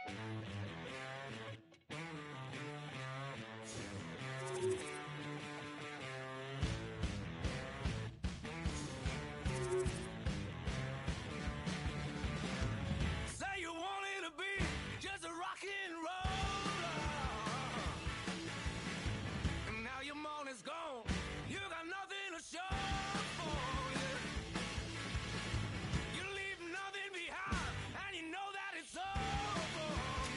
Say you wanted to be just a rock and roll. And now your money's gone. You got nothing to show for it. You leave nothing behind, and you know that it's over.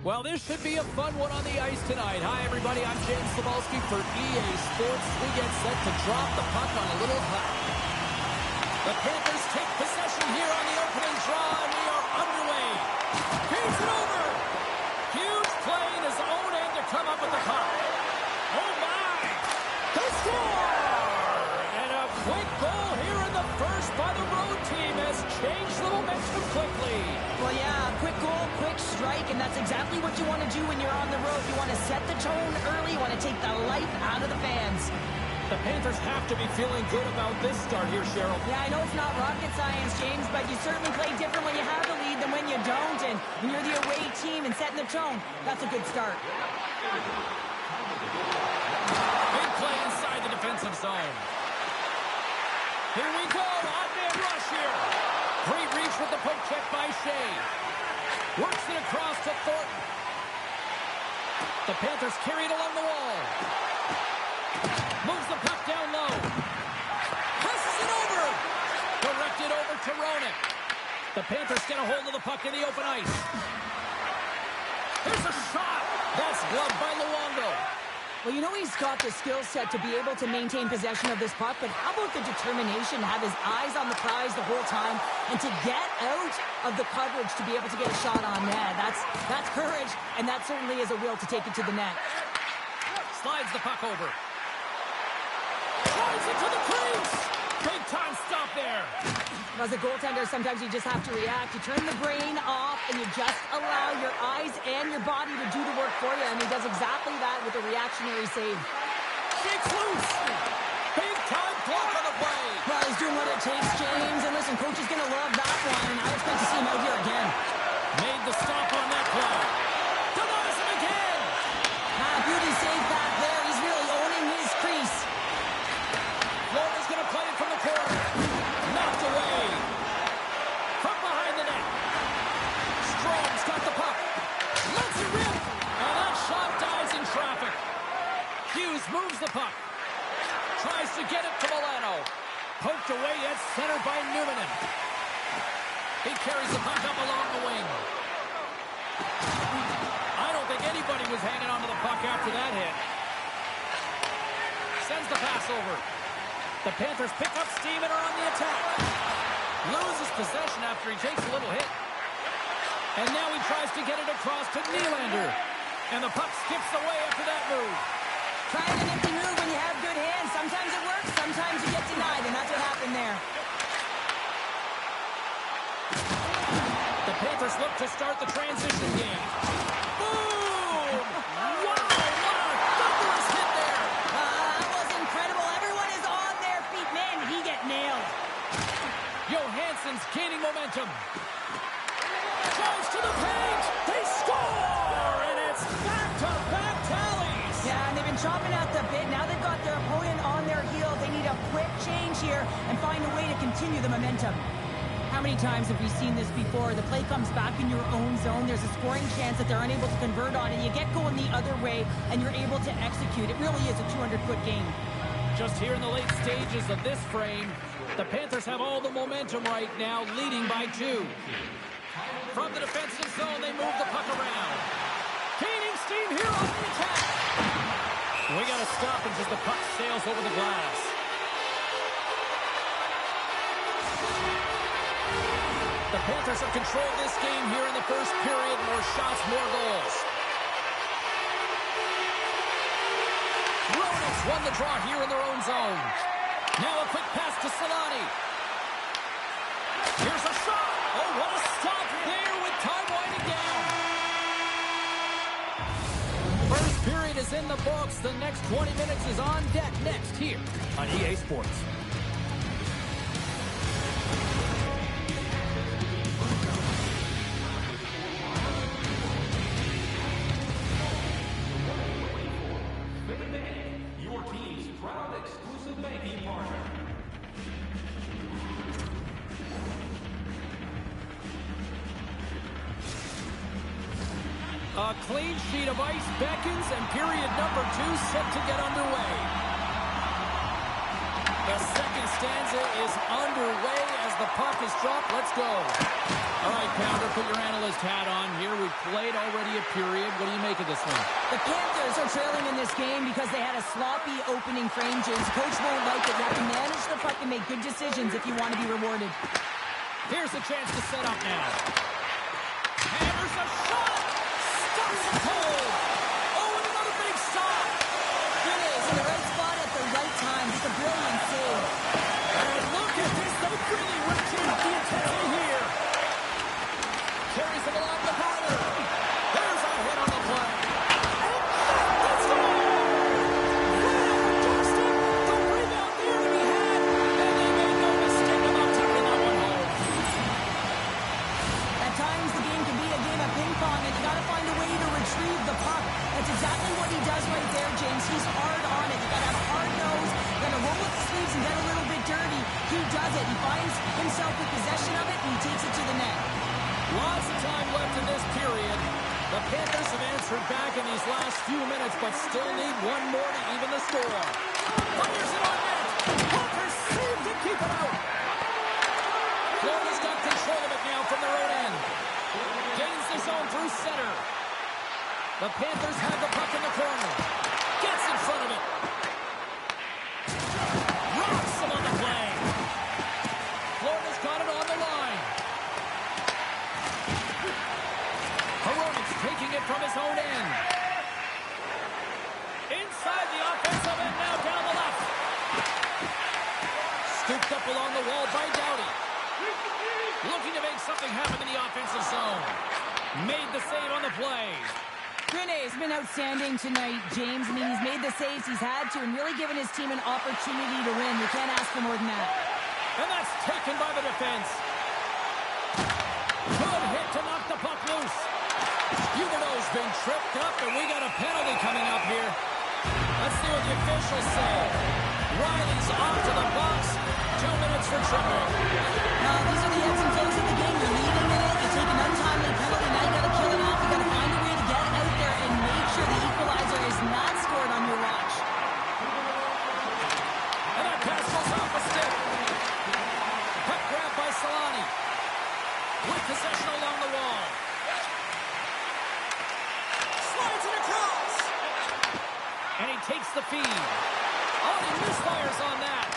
Well, this should be a fun one on the ice tonight. Hi, everybody. I'm James Cebulski for EA Sports. We get set to drop the puck on a little puck. The Panthers take possession here on the opening draw, and we are underway. Here's it over. Huge play in his own end to come up with the puck. Oh, my. They score! And a quick goal here in the first by the road team has changed the momentum quickly. Well, yeah, quick goal, quick strike, and that's exactly what you want to do when you're on the road. You want to set the tone early. You want to take the life out of the fans. The Panthers have to be feeling good about this start here, Cheryl. Yeah, I know it's not rocket science, James, but you certainly play different when you have the lead than when you don't. And when you're the away team and setting the tone, that's a good start. Big play inside the defensive zone. Here we go. Odd-man rush here. Great reach with the poke check by Shea. Works it across to Thornton. The Panthers carry it along the wall. Moves the puck down low. Passes it over. Directed over to Roenick. The Panthers get a hold of the puck in the open ice. Here's a shot. That's gloved by Luongo. Well, you know he's got the skill set to be able to maintain possession of this puck, but how about the determination to have his eyes on the prize the whole time and to get out of the coverage to be able to get a shot on net? That's courage, and that certainly is a will to take it to the net. Slides the puck over. Drives it to the crease. Big time stop there. As a goaltender, sometimes you just have to react. You turn the brain off, and you just allow your eyes and your body to do the work for you, and he does exactly that with a reactionary save. Shakes loose. Big time block on the play. Well, he's doing what it takes, James. And listen, coach is going to love that one, and I expect to see him out here again. Made the stop on that play. Denies him again. Beauty save back there. He's really owning his crease. Florida's going to play it from the corner. Knocked away. From behind the net. Strom's got the puck. Lets it rip. And that shot dies in traffic. Hughes moves the puck. Tries to get it to Milano. Poked away at center by Numminen. He carries the puck up along the wing. I don't think anybody was hanging on to the puck after that hit. Sends the pass over. The Panthers pick up steam and are on the attack. Loses possession after he takes a little hit. And now he tries to get it across to Nylander. And the puck skips away after that move. Trying an empty move when you have good hands. Sometimes it works, sometimes you get denied, and that's what happened there. The Panthers look to start the transition game. Boom! Wow! What a thunderous hit there! That was incredible. Everyone is on their feet. Man, did he get nailed. Johansson's gaining momentum. Drives to the paint. They score! And it's back-to-back tallies. Yeah, and they've been chopping at the bit. Now they've got their opponent on their heels. They need a quick change here and find a way to continue the momentum. How many times have we seen this before? The play comes back in your own zone. There's a scoring chance that they're unable to convert on it. You get going the other way, and you're able to execute. It really is a 200-foot game. Just here in the late stages of this frame, the Panthers have all the momentum right now, leading by 2. From the defensive zone, they move the puck around. Gaining steam here on the attack. We got to stop it as the puck sails over the glass. The Panthers have controlled this game here in the first period. More shots, more goals. Roenick's won the draw here in their own zone. Now a quick pass to Solani. Here's a shot. Oh, what a stop there with time winding down. First period is in the books. The next 20 minutes is on deck next here on EA Sports. A clean sheet of ice beckons, and period number 2 set to get underway. The second stanza is underway as the puck is dropped. Let's go. All right, Pounder, put your analyst hat on here. We've played already a period. What do you make of this one? The Panthers are trailing in this game because they had a sloppy opening frame, James. Coach won't like it. You have to manage the puck and make good decisions if you want to be rewarded. Here's a chance to set up now. Hammers a shot. Stops it cold. Oh, and another big stop. Grinez in the right spot at the right time. Just a brilliant save. And look at this. They really ripped in the intensity here. Carries it along the corner. There's a hit on the play. And that's it. Right on the doorstep. The rebound there to be had. And they made no mistake about taking that one home. At times, the game can be a game of ping pong, and you got to find a way to retrieve the puck. That's exactly what he does right there, James. He's hard on it. You got to have a hard nose. You got to roll with the sleeves and get a little bit dirty. He does it. He finds himself with possession of it, and he takes it to the net. Lots of time left in this period. The Panthers have answered back in these last few minutes, but still need one more to even the score. Fires it on net. Walker saved to keep it out. Florida's got control of it now from their own end. Gains the zone through center. The Panthers have the puck in the corner. Gets in front of it. Rocks him on the play. Florida's got it on the line. Hronek taking it from his own end. Inside the offensive end now down the left. Scooped up along the wall by Doughty. Looking to make something happen in the offensive zone. Made the save on the play. Grinez has been outstanding tonight, James. I mean, he's made the saves he's had to and really given his team an opportunity to win. You can't ask for more than that. And that's taken by the defense. Good hit to knock the puck loose. Huberdeau's been tripped up, and we got a penalty coming up here. Let's see what the officials say. Riley's off to the box. 2 minutes for tripping. These are the ebbs and flows of the game. You're leading in it. You take an untimely penalty. Now you got to kill it off. You got to find a way to get out there and make sure the equalizer is not scored on your watch. And that pass goes off a stick. Puck grab by Solani. With possession along the wall. Slides it across. And he takes the feed. Oh, he misfires on that.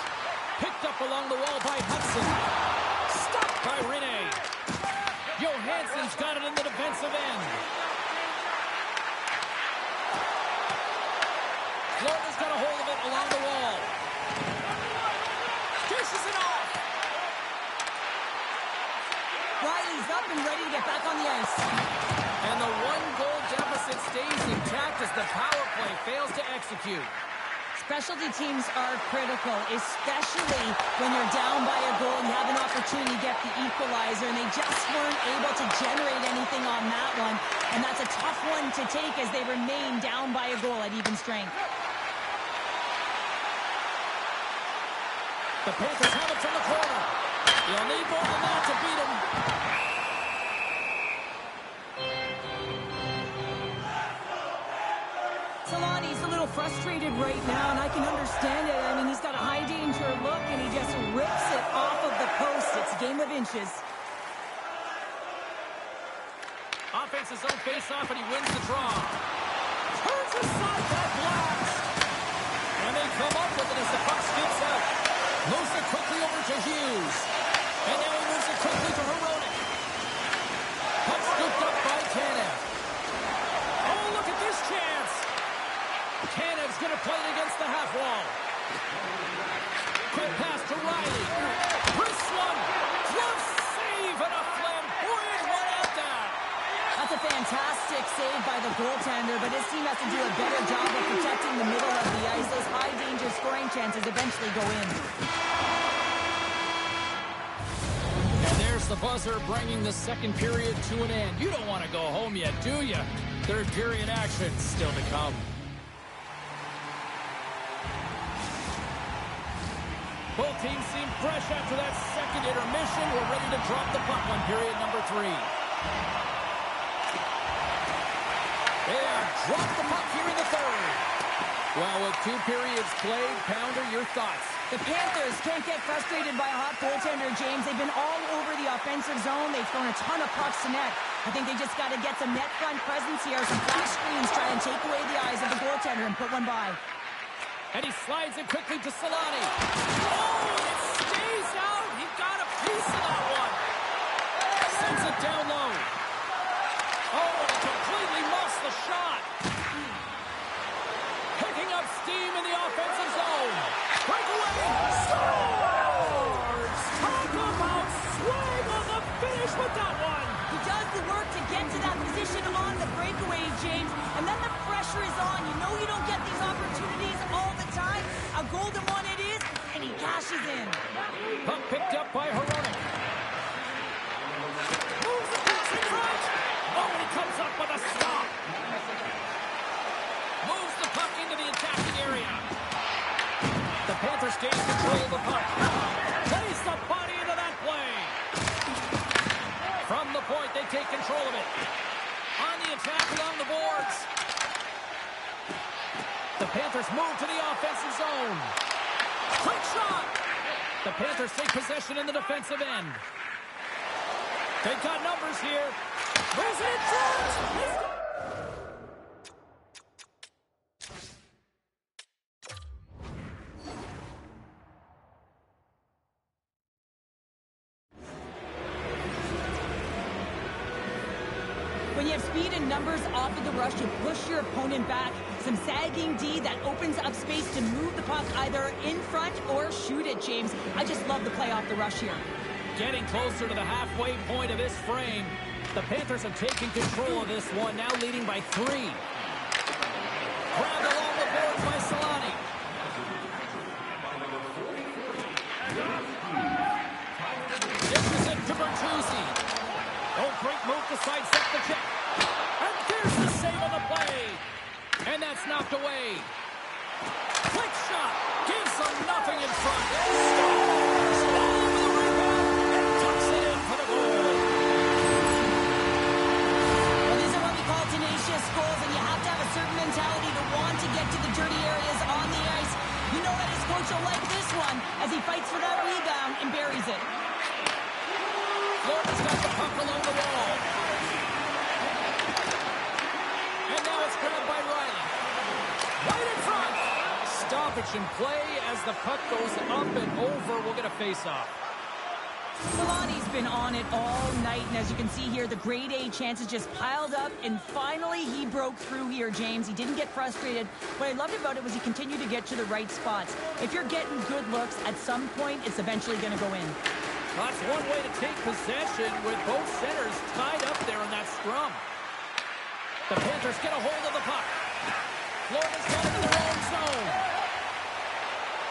Picked up along the wall by Hudson. Stopped by Rinne. Johansson's got it in the defensive end. Florida's got a hold of it along the wall. Dishes it off. Riley's up and ready to get back on the ice. And the one-goal deficit stays intact as the power play fails to execute. Specialty teams are critical, especially when you're down by a goal and you have an opportunity to get the equalizer, and they just weren't able to generate anything on that one. And that's a tough one to take as they remain down by a goal at even strength. The Panthers have it from the corner. You'll need more than that to beat them. Solani's a little frustrated right now, and I can understand it. I mean, he's got a high-danger look, and he just rips it off of the post. It's a game of inches. Offense his own face-off, and he wins the draw. Turns aside that blast. And they come up with it as the puck skips out. Moves it quickly over to Hughes. And now he moves it quickly to Hronek. Puck scooped up by Tanev. Oh, look at this chance. Tanev's going to play it against the half wall. Quick pass to Riley. Chris one. Close save and a flamboyant one at that. That's a fantastic save by the goaltender, but his team has to do a better job of protecting the middle of the ice. Those high-danger scoring chances eventually go in. And there's the buzzer bringing the second period to an end. You don't want to go home yet, do you? Third period action still to come. Both teams seem fresh after that second intermission. We're ready to drop the puck on period number 3. They have dropped the puck here in the third. Well, with 2 periods played, Pounder, your thoughts? The Panthers can't get frustrated by a hot goaltender, James. They've been all over the offensive zone. They've thrown a ton of pucks to net. I think they just got to get some net front presence here. Some flash screens try and take away the eyes of the goaltender and put one by. And he slides it quickly to Solani. Oh, it stays out. He got a piece of that one. Sends it down low. Oh, and he completely muffs the shot. Picking up steam in the offensive zone. Breakaway. Scores! Talk about swing on the finish with that one. He does the work to get to that position on the breakaway, James. And then the pressure is on. You know you don't get these opportunities all the time. A golden one it is, and he cashes in. Puck picked up by Hronek. Moves the pass in front. Oh, and he comes up with a stop. Moves the puck into the attacking area. The Panthers gain control of the puck. Plays the body into that play. From the point, they take control of it. On the attack along the boards. The Panthers move to the offensive zone. Quick shot. The Panthers take possession in the defensive end. They've got numbers here. Moves it in front. When you have speed and numbers off of the rush, you push your opponent back. Some sagging D that opens up space to move the puck either in front or shoot it, James. I just love the play off the rush here. Getting closer to the halfway point of this frame. The Panthers have taken control of this one, now leading by 3. Grabbed along the boards by Solani. Dishes it to Bertuzzi. Oh, great move to sidestep the check. And there's the save on the play. And that's knocked away. Quick shot. Gives them nothing in front. Scores! All over the rebound. And tucks it in for the goal. Well, these are what we call tenacious goals, and you have to have a certain mentality to want to get to the dirty areas on the ice. You know that his coach will like this one as he fights for that rebound and buries it. Florida's got the puck along the wall. And now it's grabbed by Riley. Right in front. Stoppage in play as the puck goes up and over. We'll get a face-off. Solani's been on it all night, and as you can see here, the grade A chances just piled up, and finally he broke through here, James. He didn't get frustrated. What I loved about it was he continued to get to the right spots. If you're getting good looks, at some point, it's eventually going to go in. That's one way to take possession with both centers tied up there in that scrum. The Panthers get a hold of the puck. Florida's got it in their own zone.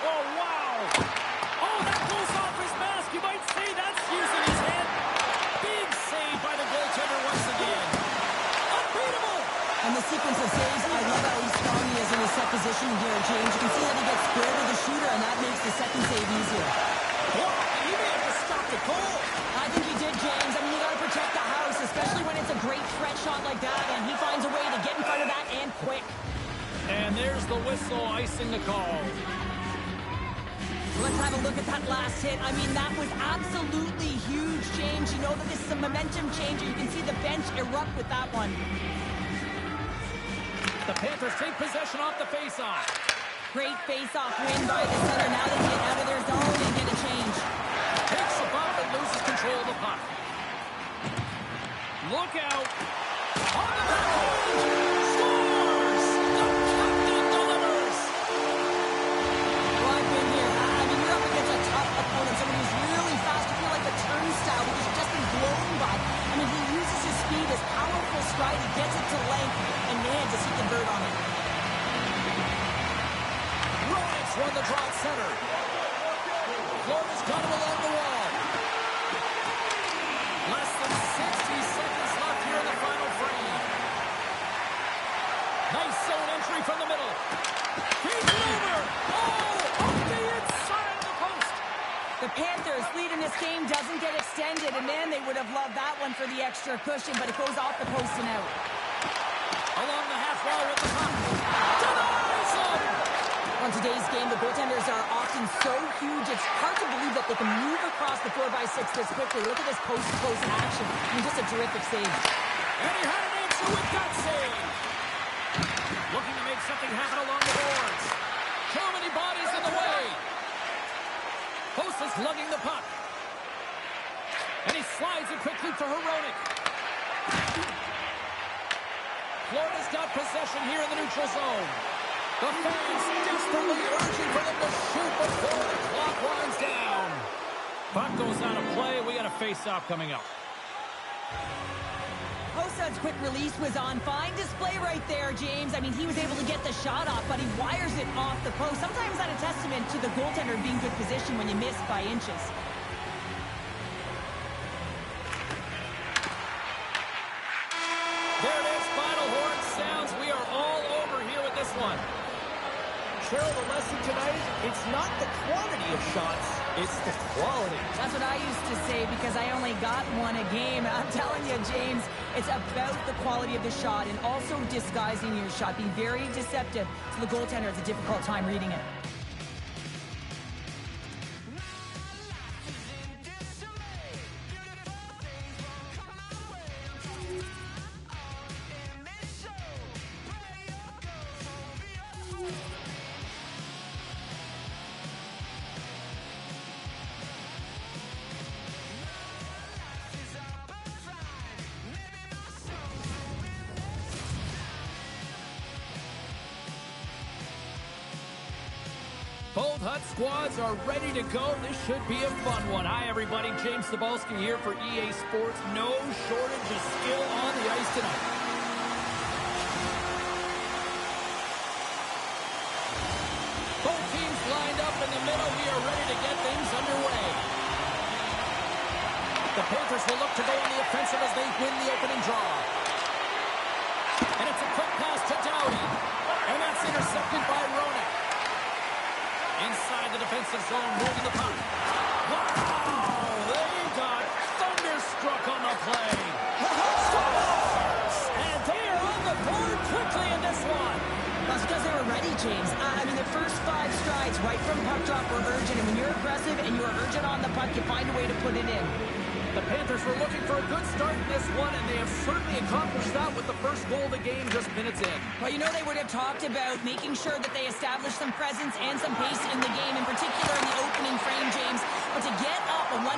Oh, wow. Oh, that goes off his mask. You might say that's using his head. Big save by the goaltender once again. Unbeatable. And the sequence of saves, I love how strong he is in his set position here, James. You can see that he gets square to the shooter, and that makes the second save easier. Well, he may have to stop the goal. I think he did, James. I mean, you got to protect the house, especially when it's a great threat shot like that, and he finds a way to get in front of that and quick. And there's the whistle icing the call. Let's have a look at that last hit. I mean, that was absolutely huge, James. You know that this is a momentum changer. You can see the bench erupt with that one. The Panthers take possession off the face-off. Great face-off win by the center. Now they can get out of their zone and get a change. Takes a bump and loses control of the puck. Look out. On the back. Scores! The captain delivers. Well, I've been here. I mean, you're up against a tough opponent, somebody who's really fast. You feel like a turnstile because you've just been blown by. I mean, he uses his speed, his powerful stride. He gets it to length, and man, does he convert on it. Hronek's won the draw at center. Florida's got him along the wall. Less than 60 seconds left here in the final frame. Nice zone entry from the middle. He's over. Oh, on the inside of the post. The Panthers' lead in this game doesn't get extended, and man, they would have loved that one for the extra cushion, but it goes off the post and out. Along the half wall with the puck. Denies him. On today's game, the goaltenders are often so huge, it's hard to believe that they can move across the 4x6 this quickly. Look at this post-to-post action. I mean, just a terrific save. And he had an answer with that save. Looking to make something happen along the boards. Too many bodies in the way. Post is lugging the puck. And he slides it quickly to Hronek. Florida's got possession here in the neutral zone. The fans desperately urging for them to shoot before the clock runs down. Puck goes out of play. We got a face-off coming up. Hossa's quick release was on fine display right there, James. I mean, he was able to get the shot off, but he wires it off the post. Sometimes that's a testament to the goaltender being good position when you miss by inches. There it is. Final horn sounds. We are all over here with this one. Cheryl, the lesson tonight, it's not the quantity of shots, it's the quality. That's what I used to say because I only got one a game. I'm telling you, James, it's about the quality of the shot and also disguising your shot, being very deceptive. So the goaltender has a difficult time reading it. Both Hut squads are ready to go. This should be a fun one. Hi, everybody. James Cybulski here for EA Sports. No shortage of skill on the ice tonight. Both teams lined up in the middle. We are ready to get things underway. The Panthers will look to go on the offensive as they win the opening draw. And it's a quick pass to Doughty. And that's intercepted by Hronek. Inside the defensive zone, moving the puck. Wow! They got thunderstruck on the play. And they are on the board quickly in this one. That's because they were ready, James. I mean, the first 5 strides right from puck drop were urgent. And when you're aggressive and you're urgent on the puck, you find a way to put it in. The Panthers were looking for a good start in this one, and they have certainly accomplished that with the first goal of the game just minutes in. Well, you know they would have talked about making sure that they established some presence and some pace in the game, in particular in the opening frame, James. But to get up a 1-0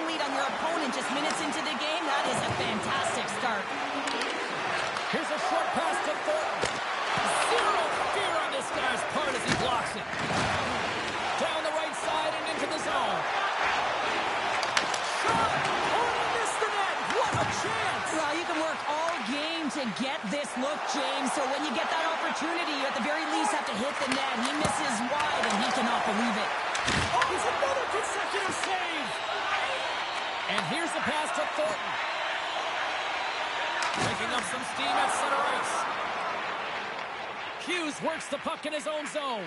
lead on your opponent just minutes into the game, that is a fantastic start. Here's a short pass to Thornton. Zero fear on this guy's part as he blocks it. Down the right side and into the zone. Well, you can work all game to get this look, James. So when you get that opportunity, you at the very least have to hit the net. He misses wide, and he cannot believe it. Oh, it's another consecutive save! And here's the pass to Thornton. Picking up some steam at center ice. Hughes works the puck in his own zone.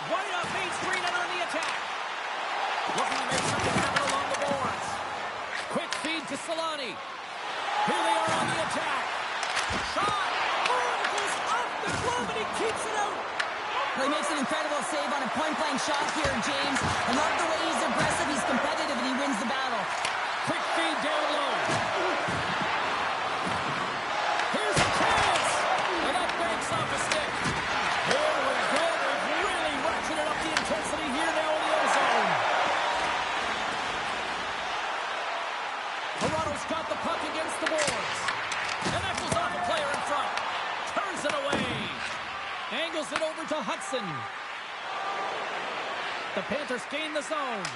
Right up Main Street and on the attack. Looking to make something happen along the boards. Quick feed to Solani. Here they are on the attack. Shot! Oh, it goes off the glove and he keeps it out. Well, he makes an incredible save on a point-blank shot here, James. I love the way he's aggressive, he's competitive, and he wins the battle. Quick feed down low. Here's a chance! And that banks off a stick. Here we go. They've really ratcheted up the intensity here now in the ozone. Toronto's got the puck against the boards. And that goes off a player in front. Turns it away. Angles it over to Hudson. The Panthers gain the zone.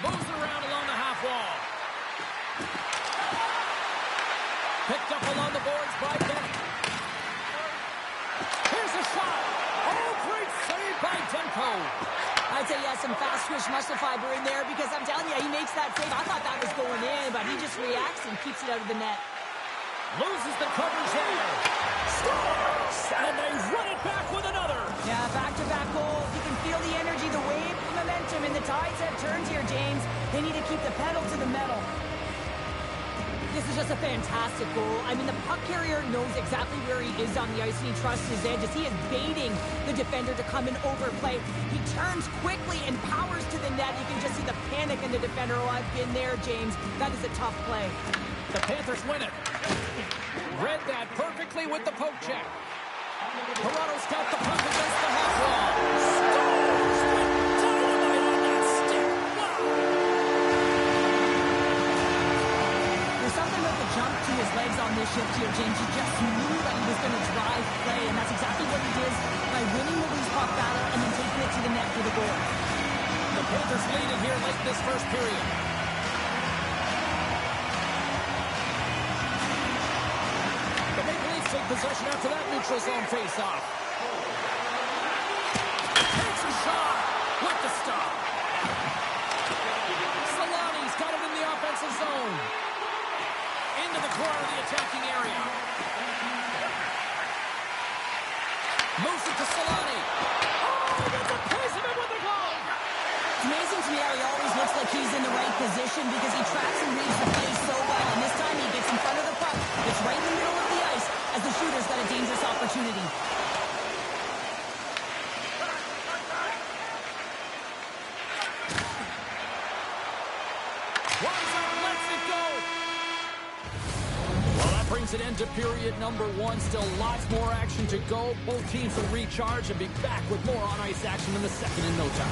Moves it around along the half wall. Picked up along the boards by Bennett. Here's a shot. Oh, great save by Demko. I'd say, yeah, some fast-twitch muscle fiber in there because I'm telling you, he makes that save. I thought that was going in, but he just reacts and keeps it out of the net. Loses the coverage there. Scores! And they run it back with another. Yeah, back-to-back goals. You can feel the energy, the wave, the momentum, and the tides have turned here, James. They need to keep the pedal to the metal. This is just a fantastic goal. I mean, the puck carrier knows exactly where he is on the ice, and he trusts his edges. He is baiting the defender to come and overplay. He turns quickly and powers to the net. You can just see the panic in the defender. Oh, I've been there, James. That is a tough play. The Panthers win it. Read that perfectly with the poke check. Toronto's got the puck against the half wall. Scores with dynamite on that stick. Wow. There's something about the jump to his legs on this shift here, James. He just knew that he was going to drive play, and that's exactly what he did by winning the loose puck battle and then taking it to the net for the goal. The Panthers lead it here late in this first period. The Maple Leafs take possession after that neutral zone face-off. Takes a shot with the stop. Solani's got it in the offensive zone. Into the corner of the attacking area. Moves it to Solani. Oh, he gets a piece of it with the goal. It's amazing to me how he always looks like he's in the right position because he tracks and reads the play so well. And this time he gets in front of the puck. It's right in the middle of the ice as the shooter's got a dangerous opportunity. Brings an end to period number one. Still lots more action to go. Both teams will recharge and be back with more on-ice action in the second in no time.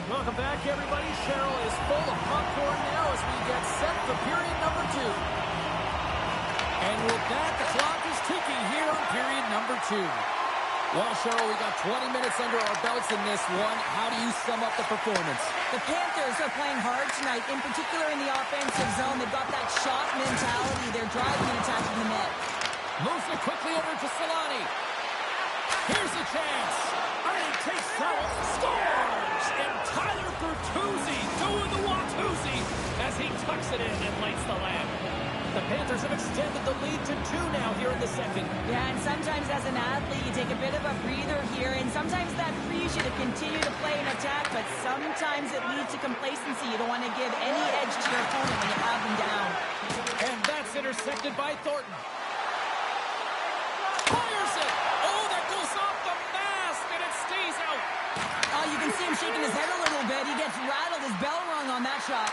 Welcome back, everybody. Cheryl is full of popcorn now as we get set for period number two. And with that, the clock is ticking here on period number two. Well, Cheryl, we got 20 minutes under our belts in this one. How do you sum up the performance? The Panthers are playing hard tonight, in particular in the offensive zone. They've got that shot mentality. They're driving and attacking the net. Moves it quickly over to Solani. Here's a chance. Arnie takes that one. Scores! And Tyler Bertuzzi doing the Watusi as he tucks it in and lights the lamp. The Panthers have extended the lead to 2 now here in the second. Yeah, and sometimes as an athlete, you take a bit of a breather here, and sometimes that frees you to continue to play and attack, but sometimes it leads to complacency. You don't want to give any edge to your opponent when you have them down. And that's intercepted by Thornton. Fires it! Oh, that goes off the mask, and it stays out. Oh, you can see him shaking his head a little bit. He gets rattled, his bell rung on that shot.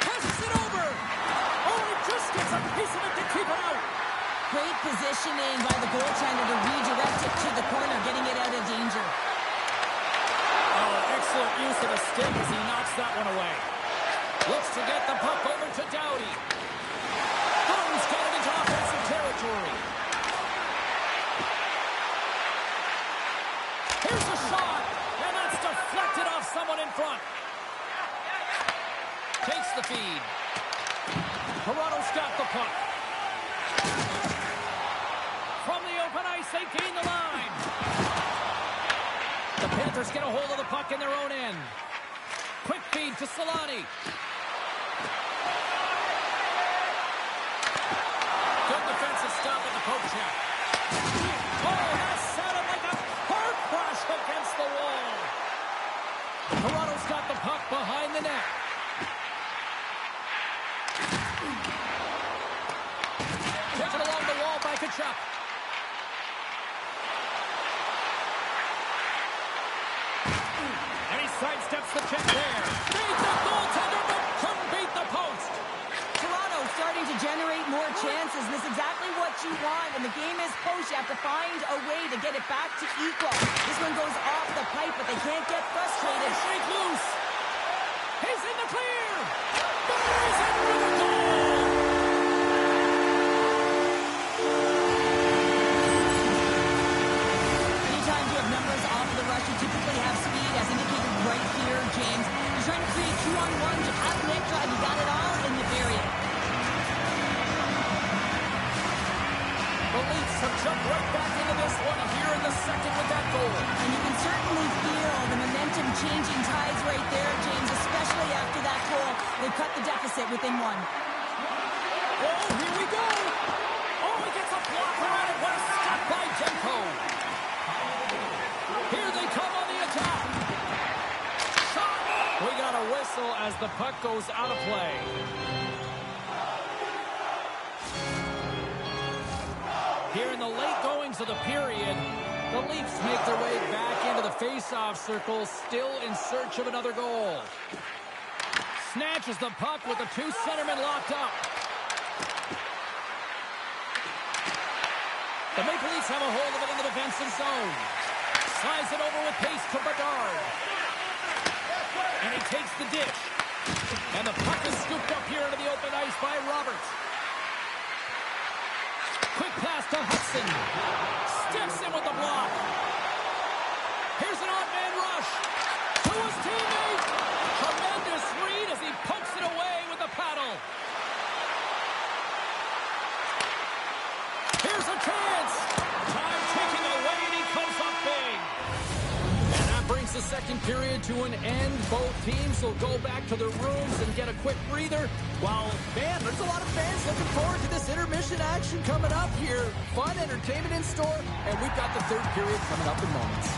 Passes it over. Oh, he just gets a piece of it to keep it out. Great positioning by the goaltender to redirect it to the corner, getting it out of danger. Oh, excellent use of the stick as he knocks that one away. Looks to get the puck over to Doughty. Thornton's got it into offensive territory. Here's a shot, and that's deflected off someone in front. Takes the feed. Toronto's got the puck. From the open ice, they gain the line. The Panthers get a hold of the puck in their own end. Quick feed to Solani. Good defensive stop at the poke check. Oh, that sounded like a car crash against the wall. Toronto's got the puck behind the net. Tkachuk. And he sidesteps the check there. Beat the goaltender, but couldn't beat the post. Toronto starting to generate more chances. This is exactly what you want. When the game is close, you have to find a way to get it back to equal. This one goes off the pipe, but they can't get frustrated. Shake loose. He's in the clear. Buries it for the goal. Anytime you have numbers off of the rush, you typically have speed, as indicated right here, James. You're trying to create 2-on-1. You have net drive. You got it all in the period. The Leafs have jumped right back into this one here in the second with that goal. And you can certainly feel the momentum changing tides right there, James, especially after that goal. They cut the deficit within one. Oh, here we go. Oh, he gets a blocker on it. What a stop by Demko. Here they come on the attack. Shot. We got a whistle as the puck goes out of play. Here in the late goings of the period, the Leafs make their way back into the face-off circle, still in search of another goal. Snatches the puck with the two centermen locked up. The Maple Leafs have a hold of it in the defensive zone. Slides it over with pace to Bedard. And he takes the dish. And the puck is scooped up here into the open ice by Roberts. Quick pass to Hudson. Steps in with the block. Here's an odd man rush. To his teammate. Tremendous read as he pokes it away with the paddle. Here's a chance. Time ticking away and he comes up big. And that brings the second period to an end. Both teams will go back to their rooms and get a quick breather. While, man, there's a lot of fans looking forward to this intermission action coming up here. Fun entertainment in store, and we've got the third period coming up in moments.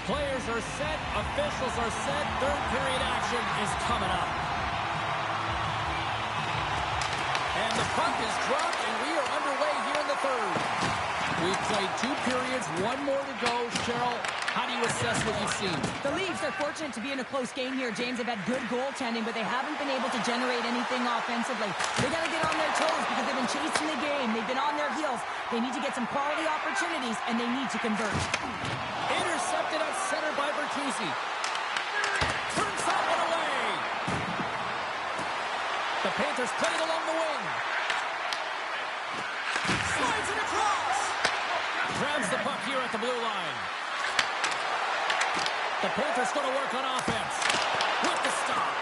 Players are set, officials are set, third period action is coming up. And the puck is dropped, and we are underway here in the third. We've played two periods, one more to go. Cheryl, how do you assess what you've seen? The Leafs are fortunate to be in a close game here, James. They've had good goaltending, but they haven't been able to generate anything offensively. They got to get on their toes because they've been chasing the game. They've been on their heels. They need to get some quality opportunities, and they need to convert. Intercepted at center by Bertuzzi. Turns that one away. The Panthers play it along the wing. Slides it across. Grabs the puck here at the blue line. The Panthers going to work on offense. With the stop.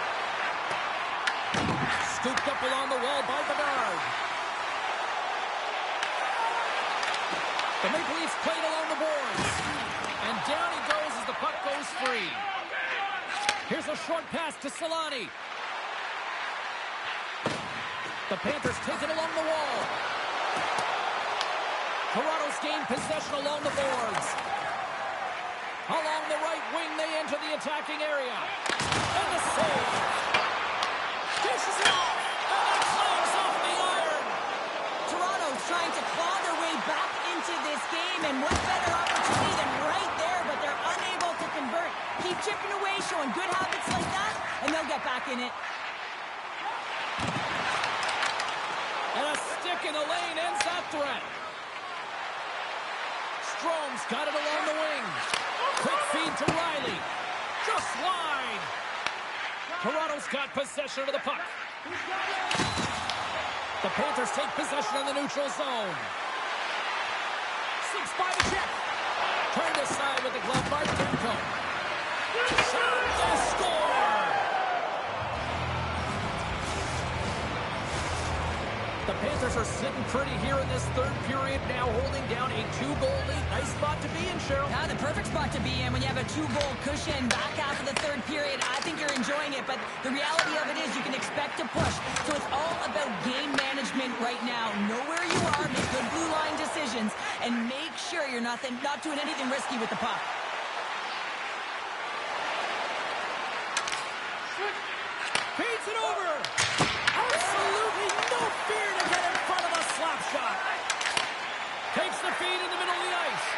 Scooped up along the wall by Bedard. The Maple Leafs played along the boards. And down he goes as the puck goes free. Here's a short pass to Solani. The Panthers take it along the wall. Toronto's gained possession along the boards. Along the right wing, they enter the attacking area. And the save. Dishes it off. And it clangs off the iron. Toronto's trying to claw their way back into this game, and what better opportunity than right there, but they're unable to convert. Keep chipping away, showing good habits like that, and they'll get back in it. And a stick in the lane ends that threat. Strome's got it along the wing. Quick feed to Riley. Just wide. Toronto's got possession of the puck. The Panthers take possession in the neutral zone. Slips by the check. Turned aside with the glove by Demko. Shot, they score! The Panthers are sitting pretty here in this third period, now holding down a 2-goal lead. Nice spot to be in, Cheryl. Yeah, the perfect spot to be in when you have a 2-goal cushion back half of the third period. I think you're enjoying it, but the reality of it is you can expect to push. So it's all about game management right now. Know where you are, make good blue line decisions, and make sure you're not doing anything risky with the puck. Feeds it over. Absolutely no fear to get in front of a slap shot. Takes the feed in the middle of the ice.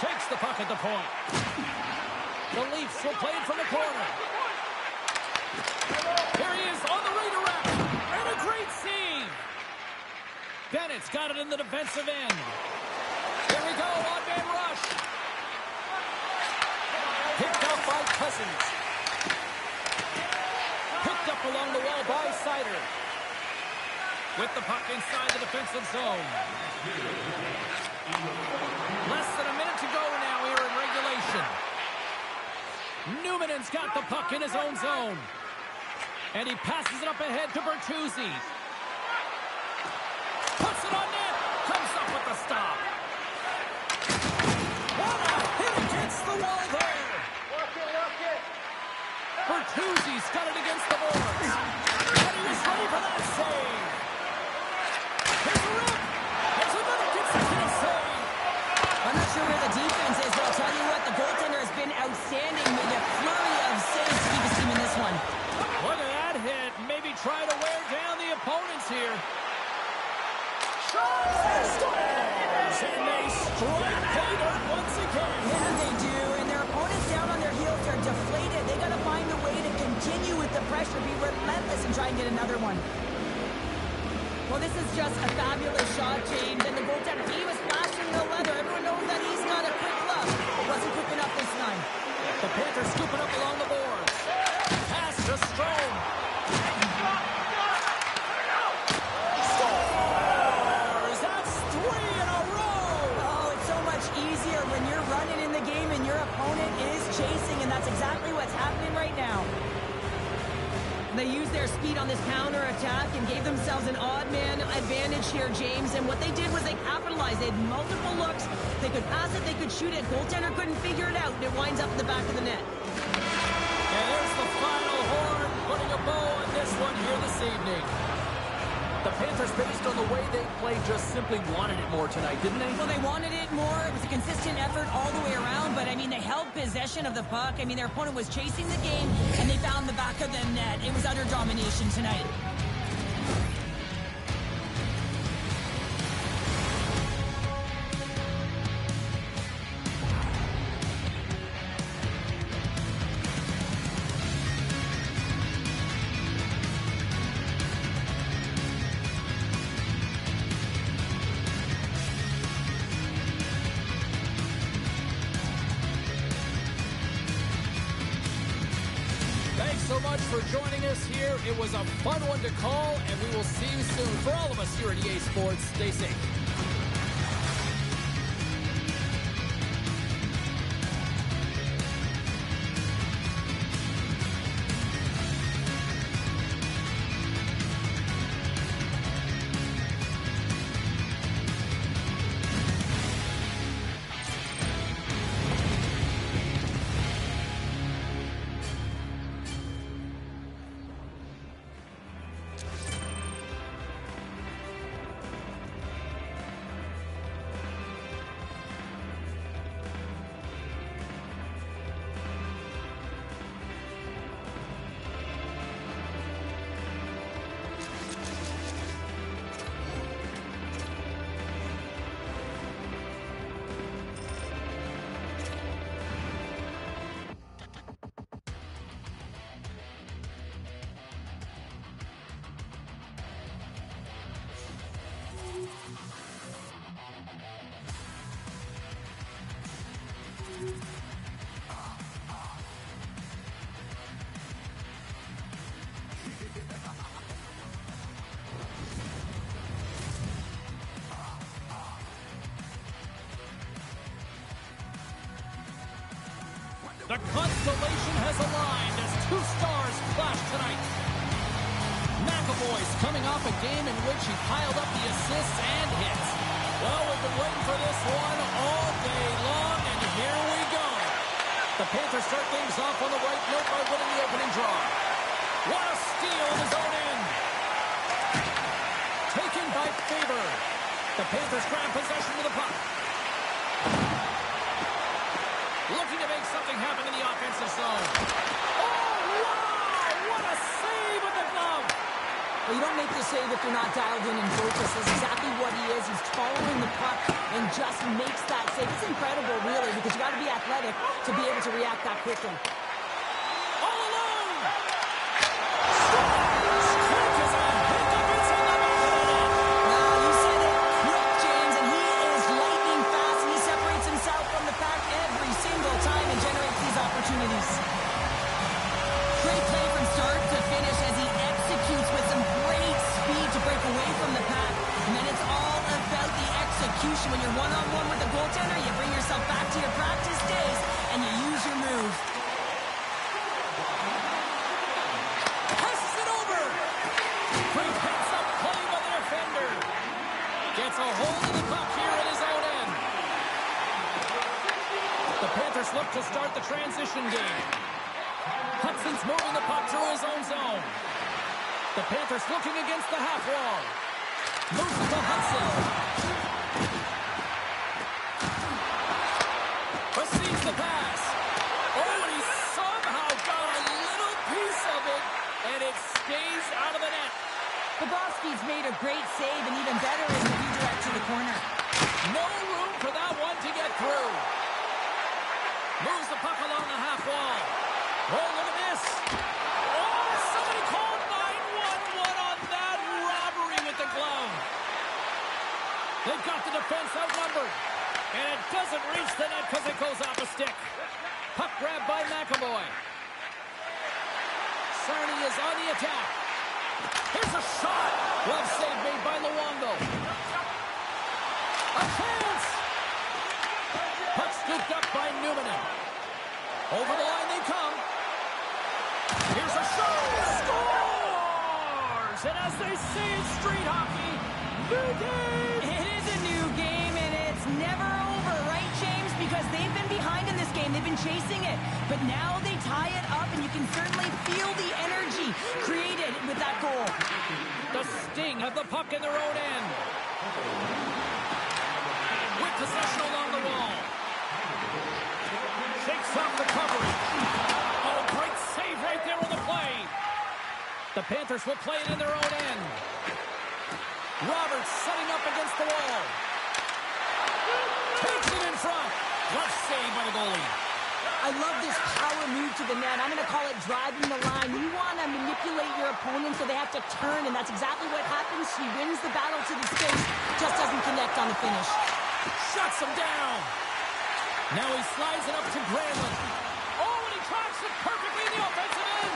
Takes the puck at the point. The Leafs will play it from the corner. Here he is on the redirect. And a great save. Bennett's got it in the defensive end. Here we go, one-man rush. Picked up by Cousins. Picked up along the wall by Sider. With the puck inside the defensive zone. Less than a minute to go now here in regulation. Numanen's got the puck in his own zone. And he passes it up ahead to Bertuzzi. Puts it on net. Comes up with the stop. What a hit against the wall there. Bertuzzi's got it against the boards. And he was ready for that save. Here's a rip. There's another consecutive save. I'm not sure where the defense is, but I'll tell you what, the goaltender has been outstanding with a flurry of saves to keep his team in this one. Look at that hit. Maybe try to wear down the opponents here. Scores! And they strike pay dirt once again. Yeah, they do. And their opponents down on their heels are deflated. They got to find a way to continue with the pressure, be relentless, and try and get another one. Well, this is just a fabulous shot, James. And the goaltender, he was flashing the leather. Everyone knows that he's got a quick glove. It wasn't quick enough this time. The Panthers scooping up along the boards. Pass to Strome. Scores! That's 3 in a row! Oh, it's so much easier when you're running in the game and your opponent is chasing, and that's exactly what's happening right now. They used their speed on this counter-attack and gave themselves an odd-man advantage here, James. And what they did was they capitalized. They had multiple looks. They could pass it, they could shoot it. Goaltender couldn't figure it out, and it winds up in the back of the net. And there's the final horn, putting a bow on this one here this evening. The Panthers, based on the way they played, just simply wanted it more tonight, didn't they? Well, they wanted it more. It was a consistent effort all the way around, but, I mean, they held possession of the puck. I mean, their opponent was chasing the game, and they found the back of the net. It was utter domination tonight. So much for joining us here. It was a fun one to call, and we will see you soon. For all of us here at EA Sports, stay safe. The constellation has aligned as two stars clash tonight. McAvoy's coming off a game in which he piled up the assists and hits. Well, we've been waiting for this one all day long, and here we go. The Panthers start things off on the right note by winning the opening draw. What a steal in his own end. Taken by Faber. The Panthers grab possession of the puck. Looking to make something happen in the offensive zone. Oh, wow! What a save with the glove! Well, you don't make the save if you're not dialed in and focused. That's exactly what he is. He's following the puck and just makes that save. It's incredible, really, because you got to be athletic to be able to react that quickly. All alone! Stretches a hit defense on the back of the net. Now, you said it quick, James, and he is lightning fast, and he separates himself from the pack every single time and generates these opportunities. Great play from start to finish as he executes with some great speed to break away from the pack. And then it's all about the execution. When you're one-on-one with the goaltender, you bring yourself back to your practice days and you use your move. Passes it over. Great heads-up play by the defender. Gets a hold of the puck here at his own end. The Panthers look to start the transition game. Hudson's moving the puck through his own zone. The Panthers looking against the half wall. Moves it to Hudson. Receives the pass. Oh, and he somehow got a little piece of it, and it stays out of the net. Bobrovsky's made a great save, and even better is the redirect to the corner. No room for that one to get through. Moves the puck along the half wall. Oh, look at this. Oh, somebody called 911 on that robbery with the glove. They've got the defense outnumbered. And it doesn't reach the net because it goes off a stick. Puck grabbed by McAvoy. Sarny is on the attack. Here's a shot. Glove save made by Luongo. A chance. Puck scooped up by Newman. Over the line they come. Here's a shot. Scores! And as they say in street hockey, new game. It is a new game, and it's never over, right, James? Because they've been behind in this game. They've been chasing it. But now they tie it up, and you can certainly feel the energy created with that goal. The sting of the puck in their own end. With possession along the wall. Shakes off the coverage. Oh, great save right there on the play. The Panthers will play it in their own end. Roberts setting up against the wall. Takes it in front. Rough save by the goalie. I love this power move to the net. I'm going to call it driving the line. You want to manipulate your opponent so they have to turn, and that's exactly what happens. He wins the battle to the space, just doesn't connect on the finish. Shuts him down. Now he slides it up to Granlund. Oh, and he tracks it perfectly in the offensive end.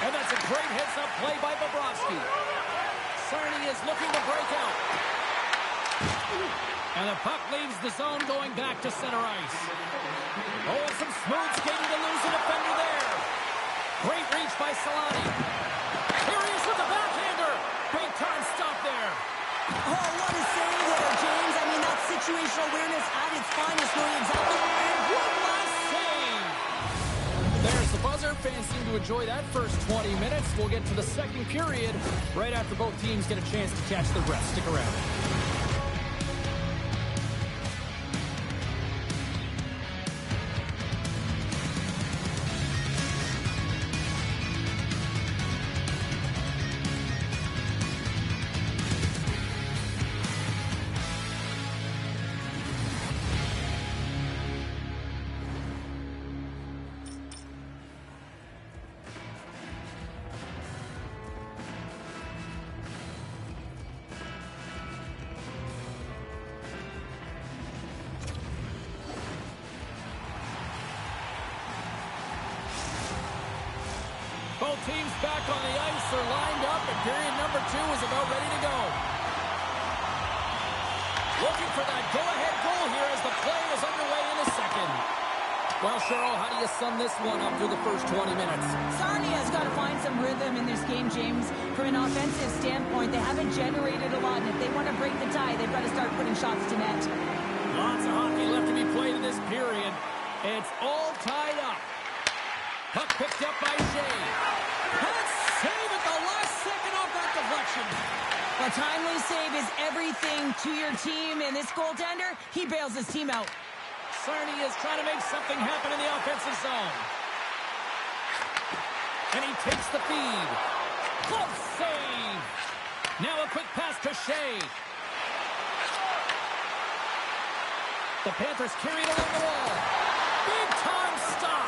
And that's a great heads-up play by Bobrovsky. Sarny is looking to break out. And the puck leaves the zone going back to center ice. Oh, and some smooth skating to lose a defender there. Great reach by Solani. Here he is with the backhander. Big time stop there. Oh, what a save there, James. I mean, that's situational awareness at its finest, knowing exactly One last save. There's the buzzer. Fans seem to enjoy that first 20 minutes. We'll get to the second period right after both teams get a chance to catch the breath. Stick around. Both teams back on the ice. They're lined up, and period number 2 is about ready to go. Looking for that go-ahead goal here as the play is underway in the second. Well, Cheryl, how do you sum this one up through the first 20 minutes? Sarnia's got to find some rhythm in this game, James. From an offensive standpoint, they haven't generated a lot, and if they want to break the tie, they've got to start putting shots to net. Lots of hockey left to be played in this period. It's all tied up. Puck picked up by Shea. That save at the last second off that deflection. A timely save is everything to your team, and this goaltender, he bails his team out. Sarnia is trying to make something happen in the offensive zone. And he takes the feed. Close save. Now a quick pass to Shea. The Panthers carry it along the wall. Big time stop.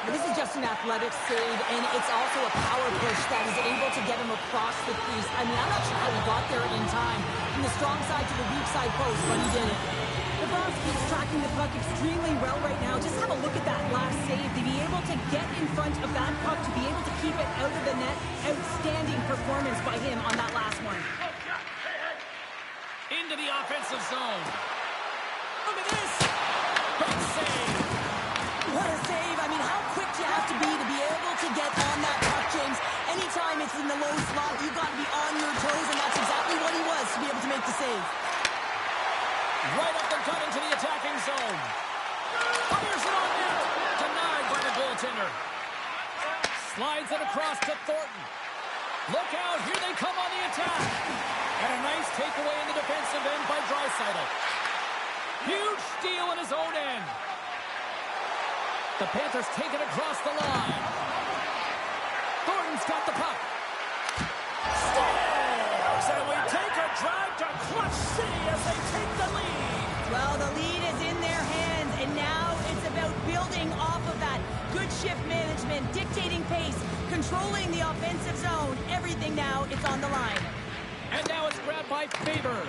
This is just an athletic save, and it's also a power push that is able to get him across the crease. I mean, I'm not sure how he got there in time. From the strong side to the weak side post, but he did it. The Bronx keeps tracking the puck extremely well right now. Just have a look at that last save. To be able to get in front of that puck, to be able to keep it out of the net, outstanding performance by him on that last one. Into the offensive zone. Look at this. Big save. What a save. I mean, how quick do you have to be able to get on that puck, James? Anytime it's in the low slot, you've got to be on your toes, and that's exactly what he was to be able to make the save. Right up the gut into the attacking zone. Fires it on net. Denied by the goaltender. Slides it across to Thornton. Look out. Here they come on the attack. And a nice takeaway in the defensive end by Draisaitl. Huge steal in his own end. The Panthers take it across the line. Thornton's got the puck. Steers, and we take a drive to Clutch City as they take the lead. Well, the lead is in their hands, and now it's about building off of that. Good shift management, dictating pace, controlling the offensive zone. Everything now, it's on the line. And now it's grabbed by Faber.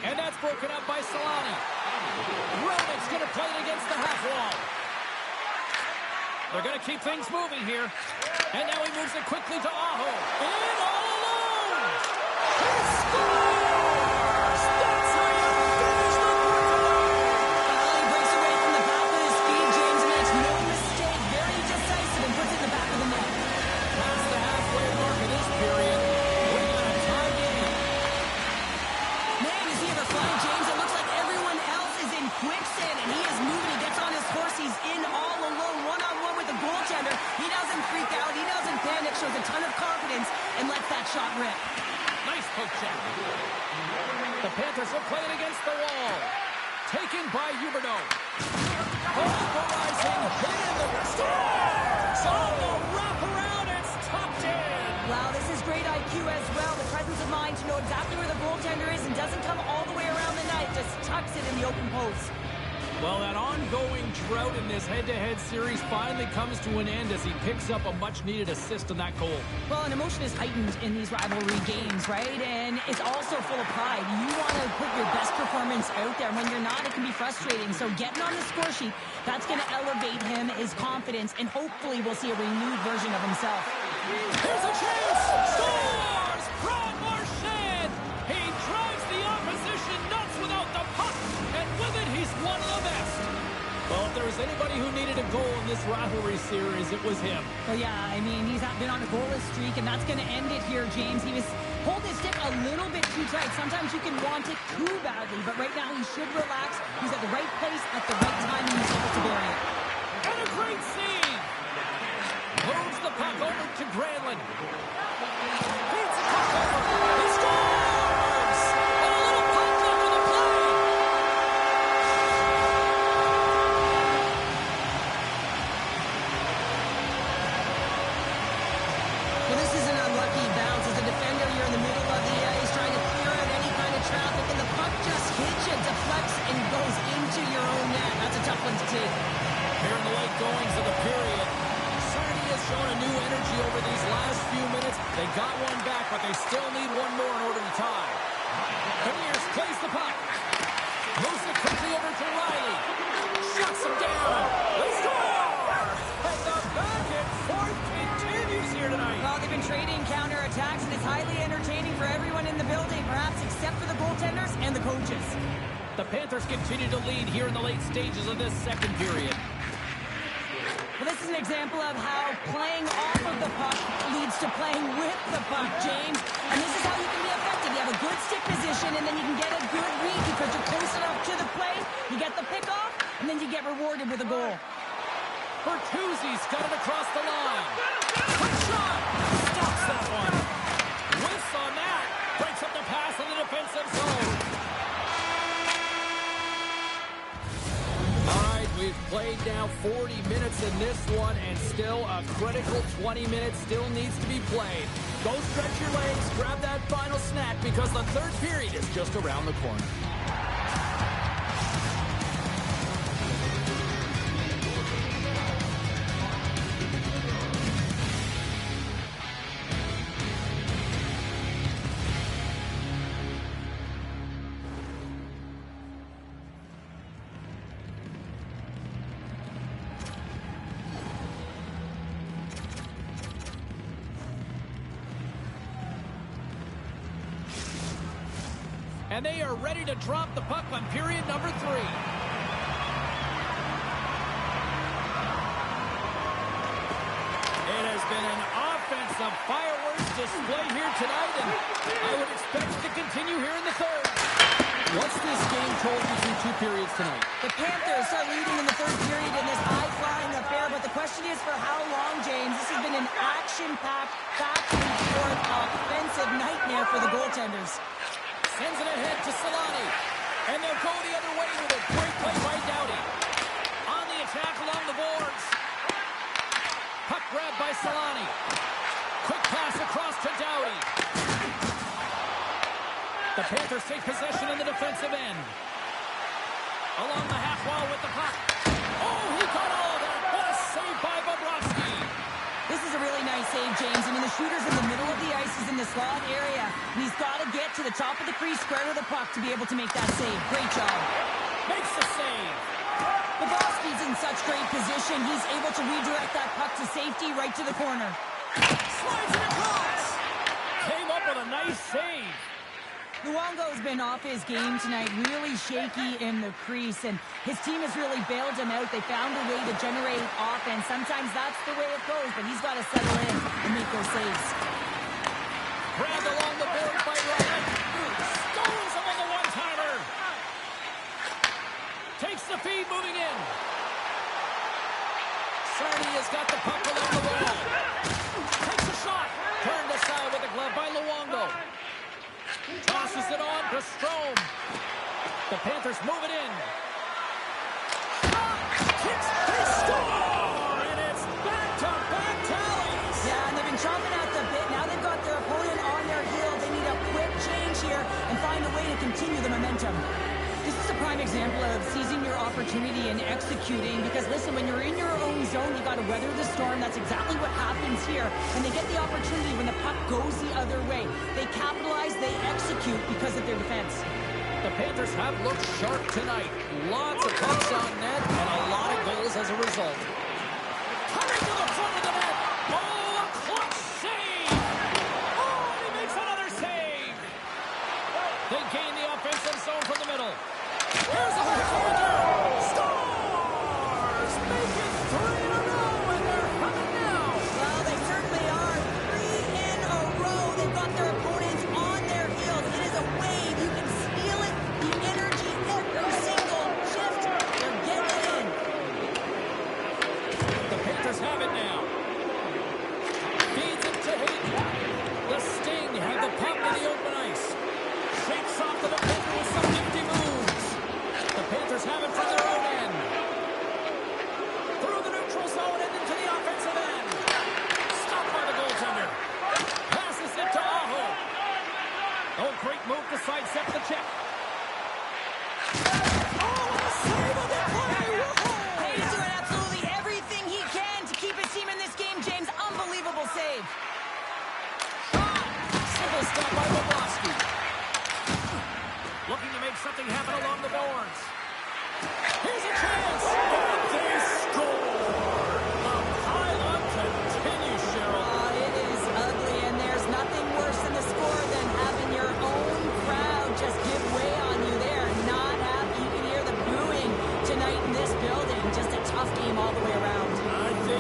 And that's broken up by Solani. Roman's going to play it against the half wall. They're going to keep things moving here. And now he moves it quickly to Aho. In all alone! He scores! That's how you finish the work tonight! Well, he breaks away from the back of his speed, James, and makes no mistake. Very decisive and puts it in the back of the net. Past the halfway mark of this period. We got a tie game. Man, is he ever flying, James? It looks like everyone else is in quicksand, and he is moving. He gets on his horse. He's in all alone, one-on-one with the goaltender. He doesn't freak out. He doesn't panic. Shows a ton of confidence and lets that shot rip. Nice poke check. The Panthers will play it against the wall. Taken by Huberdeau. Polarizing. Hit in the stairs. On the wraparound. It's tucked in. Wow, this is great IQ as well. The presence of mind to know exactly where the goaltender is and doesn't come all the way around the net. Just tucks it in the open post. Well, that ongoing drought in this head-to-head series finally comes to an end as he picks up a much-needed assist on that goal. Well, an emotion is heightened in these rivalry games, right? And it's also full of pride. You want to put your best performance out there. When you're not, it can be frustrating. So getting on the score sheet, that's going to elevate him, his confidence, and hopefully we'll see a renewed version of himself. Here's a chance! Scores! Brad Marchand! He drives the opposition nuts without the puck, and with it, he's one of the best. Well, if there was anybody who needed a goal in this rivalry series, it was him. Well, yeah, I mean, he's been on a goalless streak, and that's going to end it here, James. He was holding his stick a little bit too tight. Sometimes you can want it too badly, but right now he should relax. He's at the right place at the right time, and he's able to bury it. And a great save! Moves the puck over to Granlund. Beats the puck over. He scores! And a little puck left on the play. Well, this is an unlucky bounce. As a defender, you're in the middle of the ice trying to clear out any kind of traffic, and the puck just hits you, deflects, and goes into your own net. That's a tough one to take. Here in the late goings of the period, Sarnia has shown a new energy over these last few minutes. They got one back, but they still need one more in order to tie. Beniers plays the puck. Moves it quickly over to Riley. Shuts him down. They score! And the back and forth continues here tonight. Well, they've been trading counterattacks, and it's highly entertaining for everyone in the building, perhaps except for the goaltenders and the coaches. The Panthers continue to lead here in the late stages of this second period. Well, this is an example of how playing off of the puck leads to playing with the puck, James. And this is how you can be effective. You have a good stick position, and then you can get a good read because you're close enough to the plate. You get the pick off, and then you get rewarded with a goal. Bertuzzi's got it across the line. Quick shot! Stops that one. Whiffs on that. Breaks up the pass in the defensive zone. All right, we've played now 40 minutes in this one, and still a critical 20 minutes still needs to be played. Go stretch your legs, grab that final snack, because the third period is just around the corner. And they are ready to drop the puck on period number 3. It has been an offensive fireworks display here tonight, and I would expect it to continue here in the third. What's this game told you through 2 periods tonight? The Panthers are leading in the third period in this high-flying affair, but the question is for how long, James? This has been an action-packed, back-and-forth offensive nightmare for the goaltenders. Sends it ahead to Solani. And they'll go the other way with a great play by Doughty. On the attack along the boards. Puck grab by Solani. Quick pass across to Doughty. The Panthers take possession in the defensive end. Along the half wall with the puck. Oh, he got all of that. What a save by Bobrovsky. This is a really nice save, James. I mean, the shooter's in the middle of the ice. He's in the slot area. And he's got to get to the top of the crease, square to the puck to be able to make that save. Great job. Makes the save. Bobrovsky's in such great position. He's able to redirect that puck to safety right to the corner. Slides it across. Came up with a nice save. Luongo's been off his game tonight, really shaky in the crease, and his team has really bailed him out. They found a way to generate offense. Sometimes that's the way it goes, but he's got to settle in and make those saves. Grabbed along the boards by Ryan. Stones him on the one-timer. Takes the feed, moving in. Sarni has got the puck along the wall. Takes a shot. Turned aside with a glove by Luongo. Tosses it on to Strome. The Panthers move it in. Kicks, they score! And it's back-to-back tallies! Yeah, and they've been chomping at the bit. Now they've got their opponent on their heel. They need a quick change here and find a way to continue the momentum. This is a prime example of seizing your opportunity and executing, because listen, when you're in your own zone, you got to weather the storm. That's exactly what happens here. And they get the opportunity when the puck goes the other way. They capitalize, they execute because of their defense. The Panthers have looked sharp tonight. Lots of pucks on net and a lot of goals as a result. Coming to the front of the net. Oh, a clutch save. Oh, and he makes another save. They gain the offensive zone from the middle. Here's a hit. Stars make it 3 in a row, and they're humming now. Well, they certainly are. 3 in a row. They've got their opponents on their heels. It is a wave. You can feel it. The energy every single shift. They're getting it in. The Panthers have it now. Feeds it to Hayden. The Sting have the puck in the open ice. Shakes off the defender with some nifty moves. The Panthers have it from their own end. Through the neutral zone and into the offensive end. Stopped by the goaltender. Passes it to Aho. Oh, great move to sidestep the check. Oh, a save of the play. Whoa! He's doing absolutely everything he can to keep his team in this game, James. Unbelievable save. Simple stop by Bobrovsky. Looking to make something happen along the boards. Here's a chance. And they score. The pile-on continues, Cheryl. It is ugly, and there's nothing worse than the score than having your own crowd just give way on you there. Not happy. You can hear the booing tonight in this building. Just a tough game all the way around. I think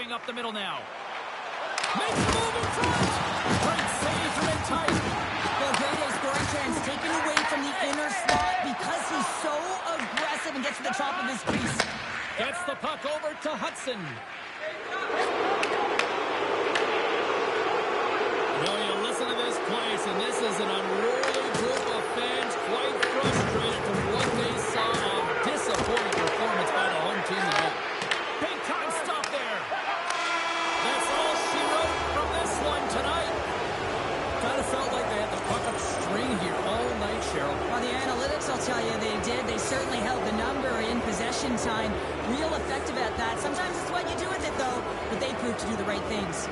going up the middle now. Makes a move in front. Great save from in tight. Well, great A scoring chance taken away from the inner slot because he's so aggressive and gets to the top of his crease. Gets the puck over to Hudson. You listen to this place, and this is an unruly group of fans quite frustrated from what they saw of disappointing performance by the home team tonight. Big time stop there. That's all she wrote from this one tonight. Kind of felt like they had the puck upstream here all night, Cheryl. Well, the analytics, I'll tell you, they did. They certainly held the number in possession time. Real effective at that. Sometimes it's what you do with it, though, but they proved to do the right things.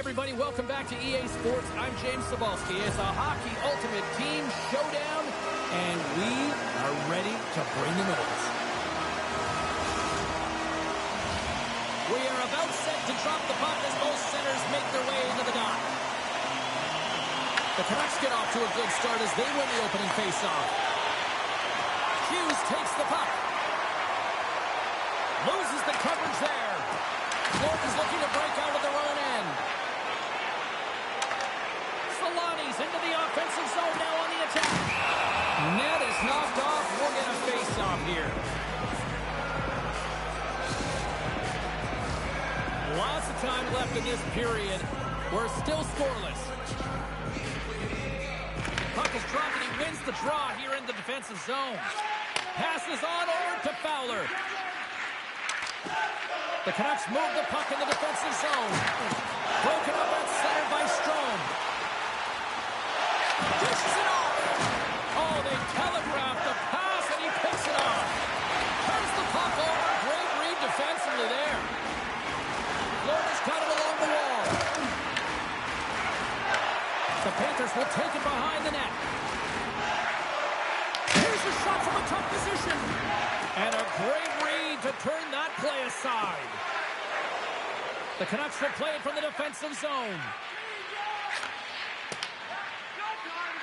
everybody, welcome back to EA Sports. I'm James Cebulski. It's a Hockey Ultimate Team Showdown, and we are ready to bring the noise. We are about set to drop the puck as both centers make their way into the dot. The Canucks get off to a good start as they win the opening faceoff. Hughes takes the puck. Loses the coverage there. Gordon's looking to break out of their own end. Solani's into the offensive zone now on the attack. Net is knocked off. We'll get a face-off here. Lots of time left in this period. We're still scoreless. Puck is dropped and he wins the draw here in the defensive zone. Passes on over to Fowler. The Canucks move the puck in the defensive zone. Broken up at center by Strome. Dishes it off. Oh, they telegraphed the pass and he picks it off. Turns the puck over. Great read defensively there. Florida's got it along the wall. The Panthers will take it behind the net. Here's a shot from a tough position. And a great read to turn that play aside. The Canucks will play it from the defensive zone.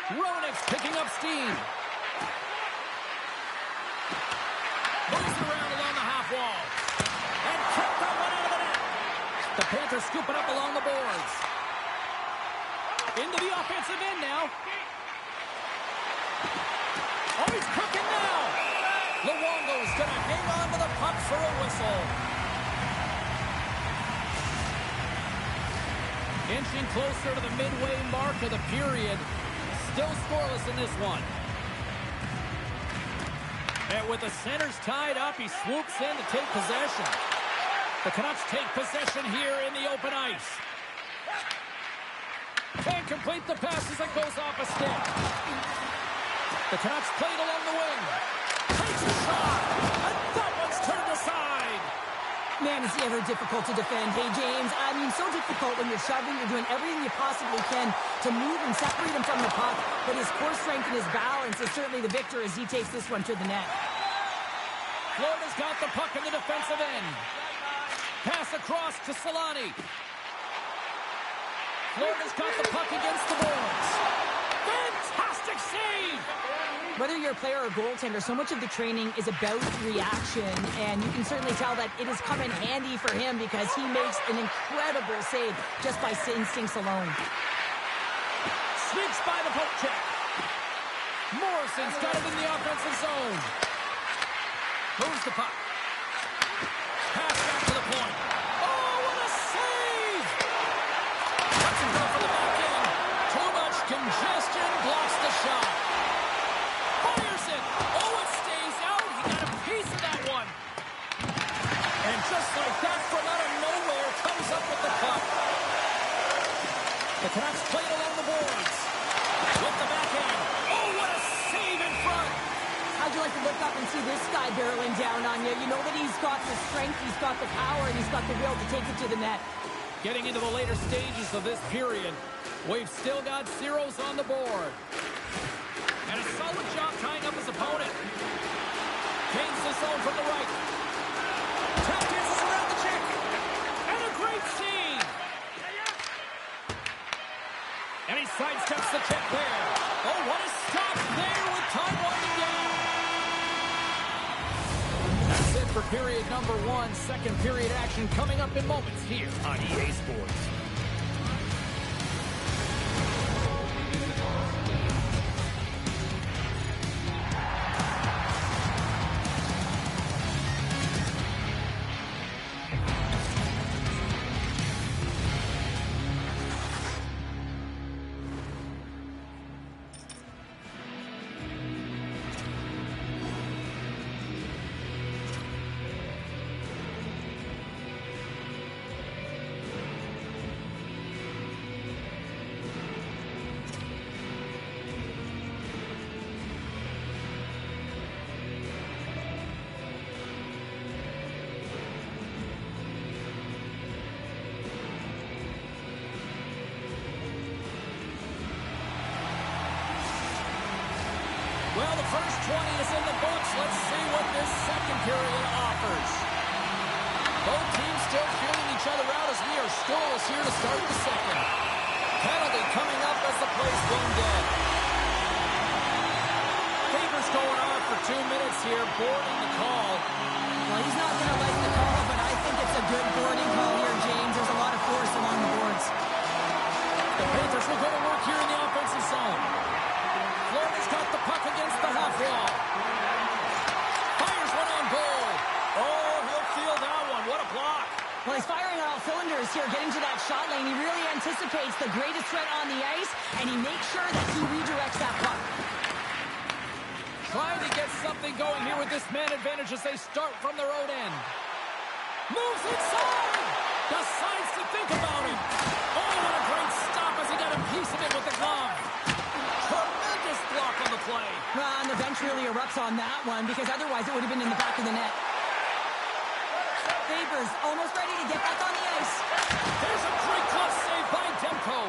Roenick's picking up steam. Moves it around along the half wall. And kicked that one out of the net. The Panthers scoop it up along the boards. Into the offensive end now. Oh, he's cooking now. Luongo's going to hang on to the puck for a whistle. Inching closer to the midway mark of the period. Still scoreless in this one. And with the centers tied up, he swoops in to take possession. The Canucks take possession here in the open ice. Can't complete the pass as it goes off a stick. The Canucks play it along the wing. Takes a shot. And that one's turned aside. Man, is he ever difficult to defend. Hey, James, I mean, so difficult when you're shoving. You're doing everything you possibly can to move and separate him from the puck. But his core strength and his balance is certainly the victor as he takes this one to the net. Florida's got the puck in the defensive end. Pass across to Solani. Florida's got the puck against the boards. Fantastic save! Whether you're a player or goaltender, so much of the training is about reaction, and you can certainly tell that it has come in handy for him because he makes an incredible save just by instincts alone. Sneaks by the poke check. Morrison's got it in the offensive zone. Moves the puck. Pass back to the point. Oh, what a save! Lets him go for the back end. Too much congestion blocks the shot. Fires it. Oh, it stays out. He got a piece of that one. And just like that, from out of nowhere, comes up with the puck. The Canucks play it along the boards. With the back end. Oh, what a save in front. How'd you like to look up and see this guy barreling down on you? You know that he's got the strength, he's got the power, and he's got the will to take it to the net. Getting into the later stages of this period, we've still got zeros on the board. And a solid job tying up his opponent. Gains the zone from the right. Tap dances around the check. And a great save. And he sidesteps the check there. Oh, what a stop there with time winding down. That's it for period number one. Second period action coming up in moments here on EA Sports. Well, the first 20 is in the books. Let's see what this second period offers. Both teams still feeling each other out as we are scoreless here to start the second. Penalty coming up as the play's blown dead. Favors going on for 2 minutes here, boarding the call. Well, he's not going to like the call, but I think it's a good boarding call here, James. There's a lot of force along the boards. The Panthers will go to work here in the offensive zone. Florida's got the puck against the half wall. Fires one on goal. Oh, he'll feel that one. What a block. Well, he's firing on all cylinders here, getting to that shot lane. He really anticipates the greatest threat on the ice, and he makes sure that he redirects that puck. Trying to get something going here with this man advantage as they start from their own end. Moves inside. Decides to think about it. Oh, what a great stop as he got a piece of it with the glove. Tremendous block on the play. Well, and the bench really erupts on that one because otherwise it would have been in the back of the net. Favors almost ready to get back on the ice. There's a great glove save by Demko.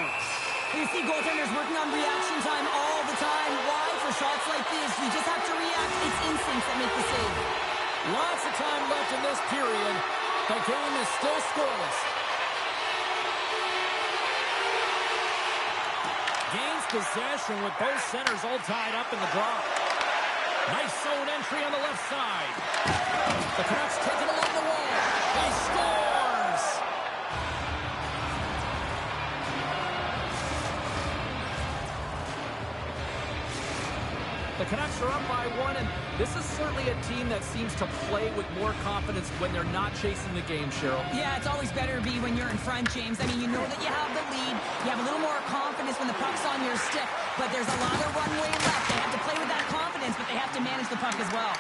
You see goaltenders working on reaction time all the time. Why? For shots like this, you just have to react. It's instincts that make the save. Lots of time left in this period. The game is still scoreless. Gains possession with both centers all tied up in the draw. Nice zone entry on the left side. The Canucks take it along the wall. He scores! The Canucks are up by 1, and this is certainly a team that seems to play with more confidence when they're not chasing the game, Cheryl. Yeah, it's always better to be when you're in front, James. I mean, you know that you have the lead. You have a little more confidence when the puck's on your stick, but there's a lot of runway left. They have to play with that confidence, but they have to manage the puck as well.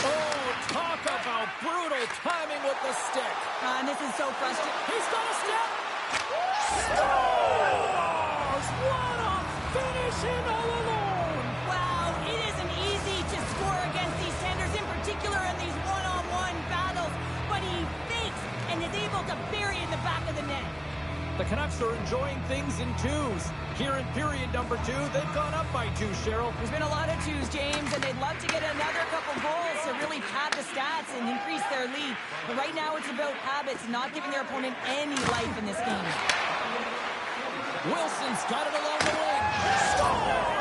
Oh, talk about brutal timing with the stick. And this is so frustrating. He's got a step. Scores! What a finish in all alone! Wow, it isn't easy to score against these Sanders, in particular in these one-on-one battles, but he fakes and is able to bury it in the back of the net. The Canucks are enjoying things in twos. Here in period number 2, they've gone up by 2, Cheryl. There's been a lot of twos, James, and they'd love to get another couple goals to really pad the stats and increase their lead. But right now it's about habits, not giving their opponent any life in this game. Wilson's got it along the wing. Score!